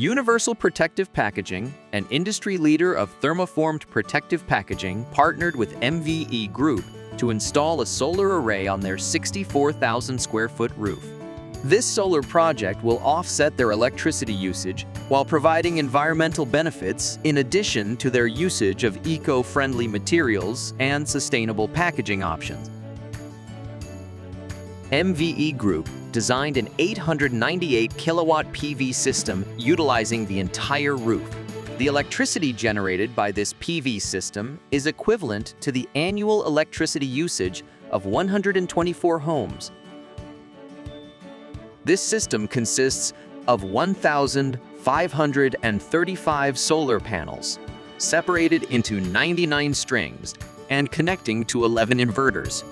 Universal Protective Packaging, an industry leader of thermoformed protective packaging, partnered with MVE Group to install a solar array on their 64,000 square foot roof. This solar project will offset their electricity usage while providing environmental benefits in addition to their usage of eco-friendly materials and sustainable packaging options. MVE Group designed an 898 kilowatt PV system utilizing the entire roof. The electricity generated by this PV system is equivalent to the annual electricity usage of 124 homes. This system consists of 1,535 solar panels, separated into 99 strings and connecting to 11 inverters.